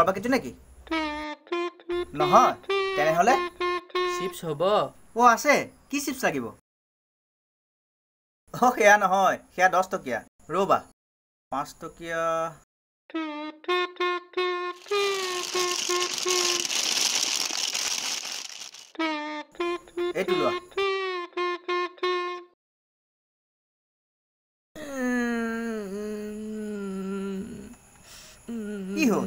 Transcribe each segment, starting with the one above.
বাকিটো নেকি নহয় তেনেহলে চিপছ হ'ব ও আছে কি চিপছ লাগিব ও সেয়া নহয় সেয়া 10 টকীয়া ৰবা 5 টকীয়া এইটো লোৱা কি হ'ল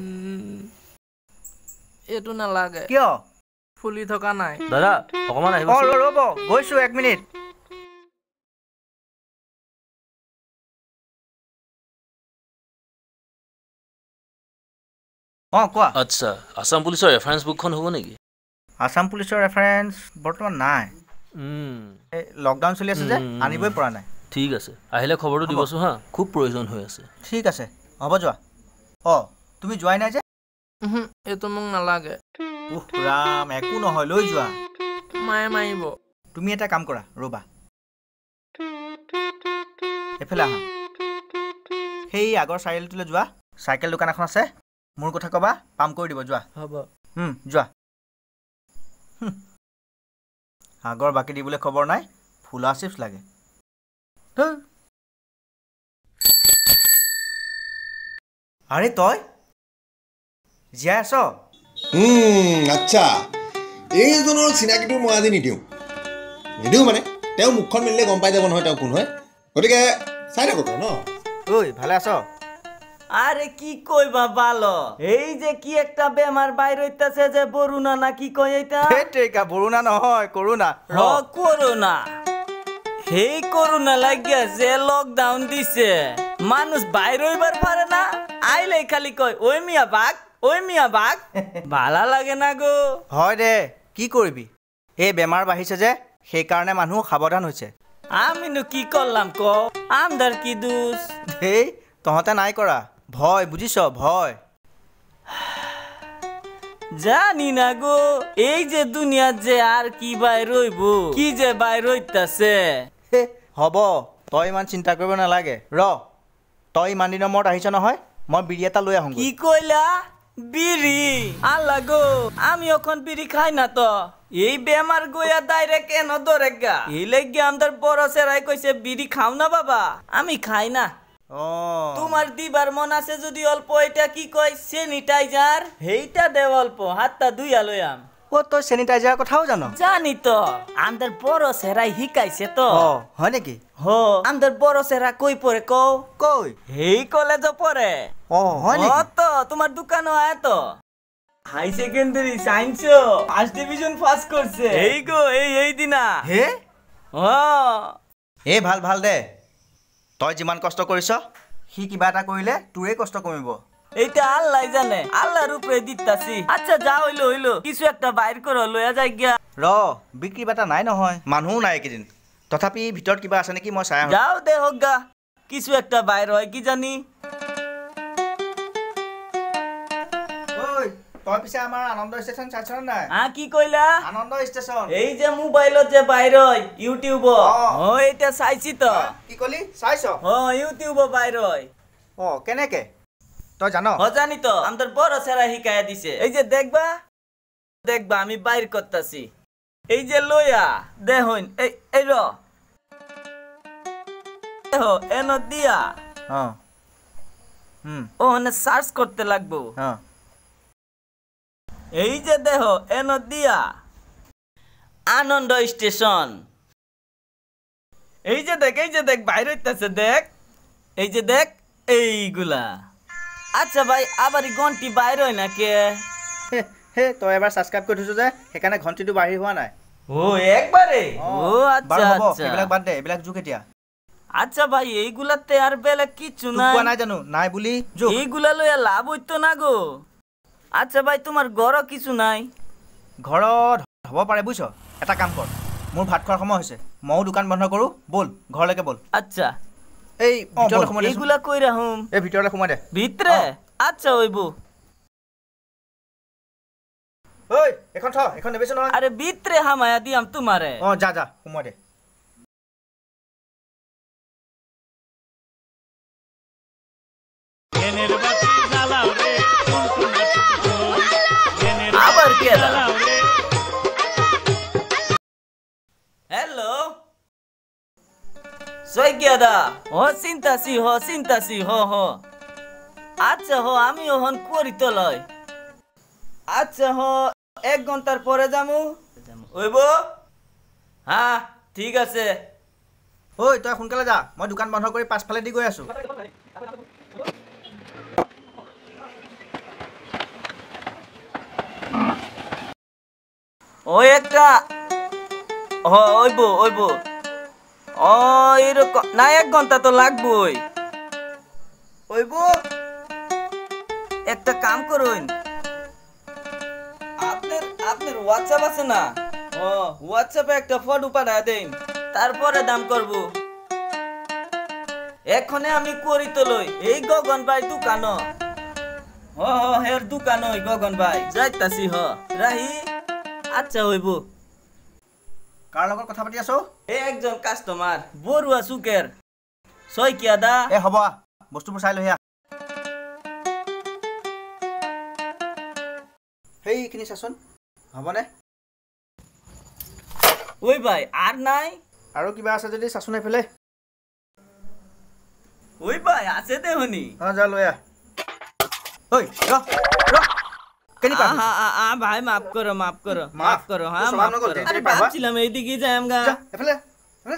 এইটো নালাগে কিয় ফুলি থকা নাই দাদা অকমান আহিব ৰ'ব গৈছো 1 মিনিট কোৱা আচ্ছা আসাম পুলিচৰ ৰেফাৰেন্স বুকখন হ'ব নেকি আসাম পুলিচৰ ৰেফাৰেন্স বৰ্তমান নাই লকডাউন চলি আছে যে আনিবই পৰা নাই ঠিক আছে আহিলে খবৰটো দিবছো হা খুব প্ৰয়োজন হৈ আছে ঠিক আছে হ'ব যোৱা তুমি যোৱাই নাই যে এইটো মোক নালাগে ৰাম একো নহয় লৈ যোৱা মায়ে মাৰিব তুমি এটা কাম কৰা ৰবা এফালে আহা সেই আগৰ চাৰিআলিটোলৈ যোৱা চাইকেল দোকান এখন আছে মোৰ কথা কবা পাম কৰি দিব যোৱা হ'ব যোৱা আগৰ বাকি দিবলৈ খবৰ নাই ফুলা চিপছ লাগে আৰে তই জীয়াই আছ আচ্ছা এইজনৰ চিনাকিটো মই আজি নিদিওঁ মানে তেওঁ মুখখন মেলিলে গম পাই যাব নহয় তেওঁ কোন হয় গতিকে চাই থাকক ন ঐ ভালে আছ আরে কি কইবা ভালো এই যে কি একটা বেমার বাইর হইতাছে যে বরুণা না কি কই এটা হেটেকা বরুণা নহয় করোনা করোনা হেই করোনা লাগিয়া যে লকডাউন দিছে মানুষ বাইর হইবার পারে না আইলে খালি কই ওই মিয়া বাঘ ভালা লাগে না গো হয় দে কি করবি এই বেমার বাহিছে যে সেই কারণে মানুহ সাবধান হইছে আমিনো কি করলাম ক আমদার কি দোষ হেই তহতে নাই করা ভয় বুঝিস ভয় জানি না গো এই যে দুনিয়া যে আর কি বাই রইব কি যে বাই রইতাছে হব তই ইমান চিন্তা কৰিব নালাগে তই ইমান দিনৰ মূৰত আহিছ নহয় মই বিড়ি এটা লৈ আহোঁ কি কইলা বিড়ি আল্লাহ গো আমি এখন বিড়ি খাই না তো এই বেমার গোয়া ডাইরেক্ট এনো দরেগা এই লাগি আমদার বড় সেরাই কইছে বিড়ি খাও না বাবা আমি খাই না তোমার দিবার মন আছে যদি অল্প এটা কি কয় স্যানিটাইজার হেইটা দে অল্প হাতটা ধুইয়া লইয়াম তই স্যানিটাইজার কথাও জানো জানি তো আমদার বড় সেরাই হিকাইছে তো হয় নাকি আমদার বড় সেরা কই পড়ে কই হেই কলেজ পড়ে হয় নাকি তো তোমার দোকানও আয় তো high secondary science first division pass করছে এই গো এই দিনা হে ভাল ভাল দে তই যিমান কষ্ট কৰিছ সি কিবা এটা কৰিলে তোৰে কষ্ট কমিব এইটা আল্লাহ জানে আল্লাহর উপরে দিতাছি আচ্ছা যা হইলো কিছু একটা বাইর করো লয়া যাই গিয়া বিক্রি বাটা নাই নহয় মানুহও নাই একেদিন তথাপি ভিতৰত কিবা আছে নেকি মই চাই যাও দে হোক গা কিছু একটা বাইর হয় কি জানি তই পিছে আমাৰ আনন্দ ষ্টেচন চাইছ নাই কি কইলা আনন্দ ষ্টেচন এই যে মোবাইলত যে বাইর হয় ইউটিউব এটা চাইছি তো কি কলি চাইছ ইউটিউব বাইর হয় কেনেকে তই জান জানি তো আমাদের বড় সেরা হিকায়া দিছে এই যে দেখবা আমি বাইর করতাছি এই যে লইয়া দেখুন এই দেখো এনো দিয়া ওখানে সার্চ করতে লাগবো এই যে দেখো এনো দিয়া আনন্দ স্টেশন এই যে দেখ বাইর হইতাছে দেখ এই যে দেখ এইগুলা আচ্ছা ভাই আবার ঘন্টি বাইর হয় না কে তই এবাৰ সাবস্ক্ৰাইব কৰি থৈছ যে সেইকাৰণে ঘন্টিটো বাঢ়ি হোৱা নাই একবারে আচ্ছা এইবিলাক বাদ দে এইবিলাক যুগ এতিয়া আচ্ছা ভাই এইগুলাতে আর বেলে কিছু নাই জানো নাই বুলি এইগুলা লইয়া লাভ হইতো না গো আচ্ছা ভাই তোমার ঘরও কিছু নাই ঘৰত হ'ব পাৰে বুঝছ এটা কাম কৰ মোৰ ভাত খোৱাৰ সময় হৈছে মও দোকান বন্ধ কৰো বল ঘৰলৈকে বল আচ্ছা এই ভিতৰলৈ সোমাই দে এইগুলা কই ৰাহুম এই ভিতৰলৈ সোমাই দে ভিতরে আচ্ছা হইবো এখন এখন নেবেছ নহয় আরে ভিতরে হামায়া দিয়াম তোমারে যা সোমাই দে এনের বাতি জ্বালাও রে শইকিয়া দা চিন্তাছি হ আচ্ছা হ আমি ওহন করি তো লয় আচ্ছা হ 1 ঘন্টার পরে যামু ওইব হ্যাঁ ঠিক আছে ঐ তই সোনকালে যা মই দোকান বন্ধ কৰি পাছফালে দি গৈ আছো ওই একটা ওইব এরকম না 1 ঘন্টা তো লাগবই ওইব একটা কাম করুন আপনার হোয়াটসঅ্যাপ আছে না হোয়াটসঅ্যাপে একটা ফটো পাঠায় দেন তারপরে দাম করব এখনে আমি করি তো লই এই গগন ভাই দোকান হের দোকান ওই গগন ভাই যাইতাছি রাহি আচ্ছা হইব কাৰ লগত কথা পাতি আছো এই একজন কাস্টমাৰ বৰুৱা চুকেৰ শইকিয়া দা এ হ'ব বস্তুবোৰ চাই লৈ আহ সেইখিনি চাচোন হ'বনে ওই ভাই আৰ নাই আৰু কিবা আছে যদি চাচোন এইফালে ওই ভাই আছে দেহনি যা লৈ আহ ঐ ৰ কেনি পাবি ভাই মাফ করো হ্যাঁ তো মাফ সমান নগল, করো যেতে আরে পাবা। ভাবছিলাম এইদিকে যাম গা যা এফালে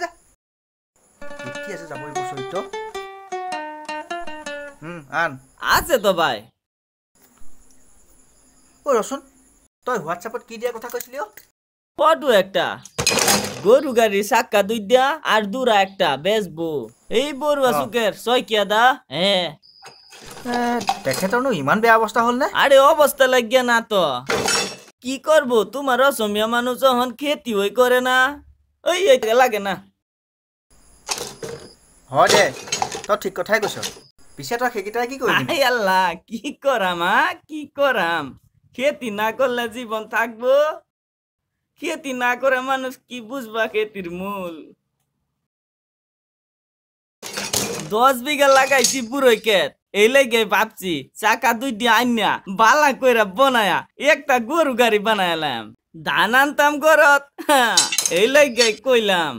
যা কি আছে যাব এই বছৰিত আন আছে তো ভাই ঐ ৰচোন তই হোৱাটছএপত কি দিয়া কথা কৈছিলি ফটো একটা গৰু গাড়িৰ চাক্কা 2টা আৰ দুৰা একটা বেচবো এই বৰুৱা চুকেৰ শইকিয়া দা হ্যাঁ তেখেতৰনো ইমান বেয়া অৱস্থা হ'ল নে আরে অবস্থা লাগিয়া না তো কি করবো তোমার অসমীয়া মানুষ যখন খেতি হই করে না ওই লাগে না হয় দে তই ঠিক কথাই কৈছ পিছে তই সেইকেইটাই কি কৰিবি আই আল্লাহ কি করাম খেতি না করলে জীবন থাকবো খেতি না করে মানুষ কি বুঝবা খেতির মূল 10 বিঘা লাগাইছি বুড়োই ক্ষেত এই লাগে ভাবছি চাকা 2টি আইনা বালা কইরা বনায়া একটা গরু গাড়ি বানাইলাম ধান আনতাম ঘরত এই লাগে কইলাম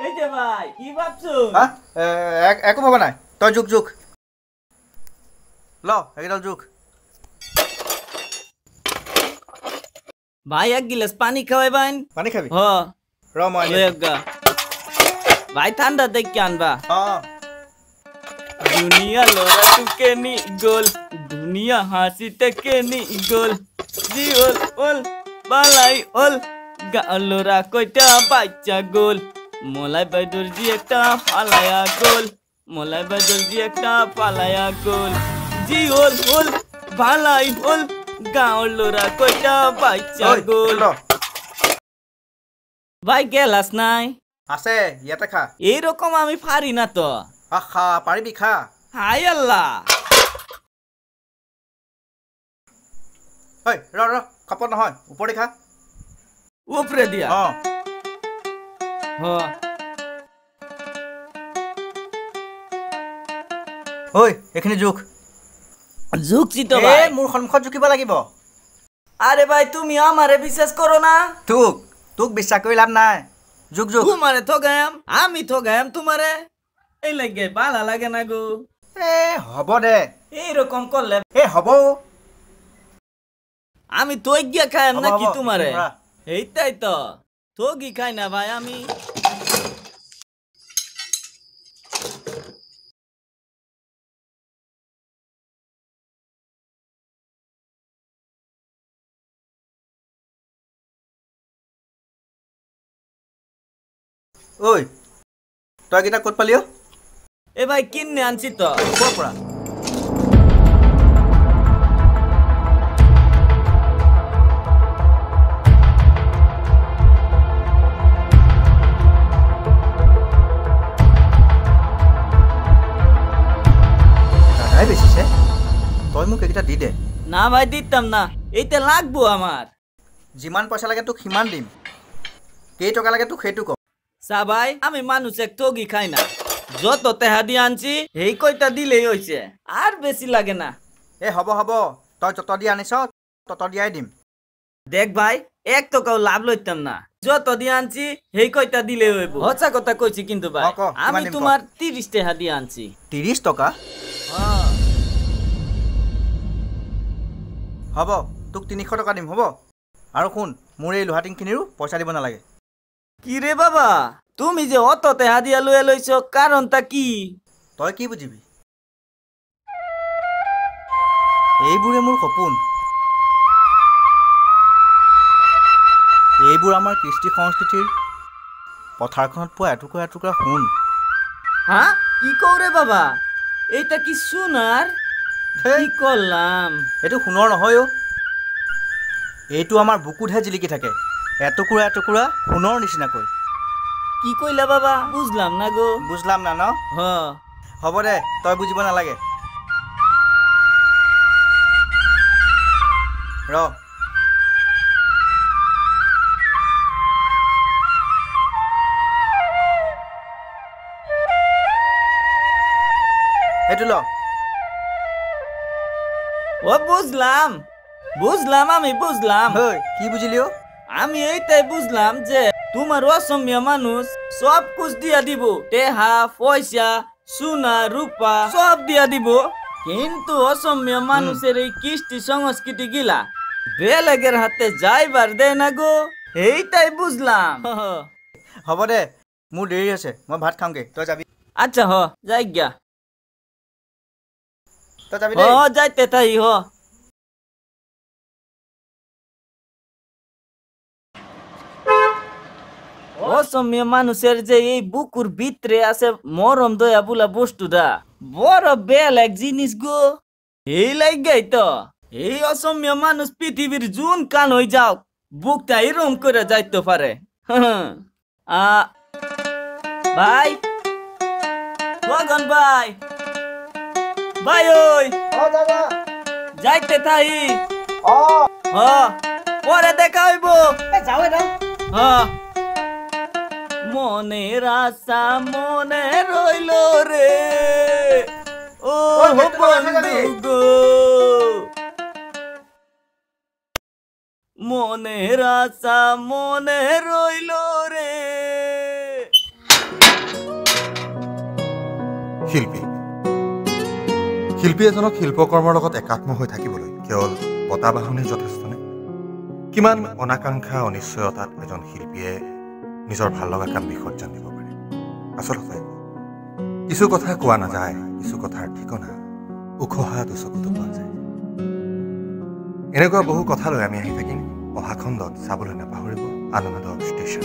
এই যে ভাই কি ভাবছো একো ভবা নাই তই জোক ল এইডাল জোক ভাই 1 গিলাস পানি খাওয়াইবেন পানী খাবি হ ৰ মই লয়গা ভাই ঠান্ডা দেখে আনবা দুনিয়া লোরা টুকে নি গোল দুনিয়া হাসি টেকে নি গোল জি ওল বালাই ওল গালোরা কয়টা বাচ্চা গোল মোলাই বাইদুর জি একটা ফালায়া গোল মোলাই বাইদুর জি একটা ফালায়া গোল জি ওল বালাই ওল গালোরা কয়টা বাচ্চা গোল ভাই গেলাস নাই আছে ইয়াতে খা এইরকম আমি পারি না তো খা পাৰিবি খা হাই আল্লাহ ৰ খাপত নহয় ওপৰতে খা উপৰে দিয়া ঐ এইখিনি জোখ ঝুকছি তো ভাই মোৰ সন্মুখত জুকিব লাগিব আৰে ভাই তুমি আমাৰে বিশ্বাস কৰো না তোক বিশ্বাস কৰি লাভ নাই জুক তোমারে ঠগাম আমি ঠগাম তোমারে এই লাগে ভালো লাগে না গো হ'ব দে এইরকম করলে হ'ব আমি তোই গিয়া খাইম হ'ব, নাকি হ'ব, তোমারে তোমরা। এইটাই তো ঠগি খাই না ভাই আমি ঐ তই কেইটা ক'ত পালি এ ভাই কিনে আনছি তো ক'ৰ পৰা দাদাই বেচিছে তই মোক এইকেইটা দি দে না ভাই দিতাম না এইটা লাগবো আমার যিমান পইচা লাগে তোক সিমান দিম কেই টকা লাগে তোক সেইটো ক চা ভাই আমি মানুষ এক ঠগি খাই না যত তেহা দিয়ে আনছি এই কয়টা দিলেই হয়েছে আর বেশি লাগে না এ হ'ব তই যত দি আনিছ তত দিয়াই দিম দেখ ভাই 1 টাকাও লাভ লইতাম না যত দিয়ে আনছি এই কয়টা দিলেই হইব হচ্ছা কথা কইছি কিন্তু ভাই ক, কিমান আমি দিম ক? তোমার 30 টাকা দিয়ে আনছি 30 টকা হ'ব তোক 300 টকা দিম হ'ব আৰু শুন মোৰ এই লোহাটিংখিনিৰো পইচা দিব নালাগে কি রে বাবা তুমি যে অত তেহা দিয়া লয়ে লইছ কারণটা কি তই কি বুজিবি এইবোৰে মোৰ সপোন এইবোৰ আমাৰ কৃষ্টি সংস্কৃতিৰ পথাৰখনত পোৱা এটুকুৰা সোণ হ্যাঁ কি কৌৰে বাবা এইটা কি সোনাৰ কি কৰলাম এইটো সোণৰ নহয় অ' এইটো আমাৰ বুকুতহে জিলিকি থাকে এটুকুৰা সোণৰ নিচিনাকৈ কি কইলা বাবা বুঝলাম না গো বুজলাম না ন হ হ'ব দে তই বুজিব নালাগে ৰ এইটো ল ও বুঝলাম আমি বুঝলাম হেই কি বুজিলি অ' আমি এইটাই বুঝলাম যে তোমার অসমীয়া মানুষ সব কুছ দিয়া দিব টেহা পয়সা সোনা রূপা সব দিয়া দিব কিন্তু অসমীয়া মানুষের এই কৃষ্টি সংস্কৃতি গিলা বেলেগের হাতে যাইবার দেয় না গো এইটাই বুঝলাম হ'ব দে মোৰ দেৰি আছে মই ভাত খাওঁগে তই যাবি আচ্ছা হ যাই গিয়া তই যাবি হ দেই যাইতে তাই হ অসমীয়া মানুষের যে এই বুকুর ভিতরে আছে মরম দয়া বলা বস্তুটা বড় বেলেগ জিনিস গো এই লাগাই তো এই অসমীয়া মানুষ পৃথিবীর জুন কান হয়ে যাও বুকটা এরম করে যাইতে পারে ভাই ভগন ভাই ভাই ওই যাইতে থাই পরে দেখা হইব মনের আশা মনে রইল রে ও বন্ধু গো মনের আশা মনে রইল রে শিল্পী এজনক শিল্পকৰ্মৰ লগত একাত্ম হৈ থাকিবলৈ কেৱল বঁটা বাহনেই যথেষ্ট নে কিমান অনাকাংক্ষা অনিশ্চয়তাত এজন শিল্পীয়ে নিজৰ ভাল লগা কাম বিসৰ্জন দিব পাৰে আচলতে কিছু কথা কোৱা নাযায় কিছু কথাৰ ঠিকনা উখহা দুচকুতো পোৱা যায় এনেকুৱা বহু কথা লৈ আমি আহি থাকিম অহা খণ্ডত চাবলৈ নাপাহৰিব আনন্দ ষ্টেচন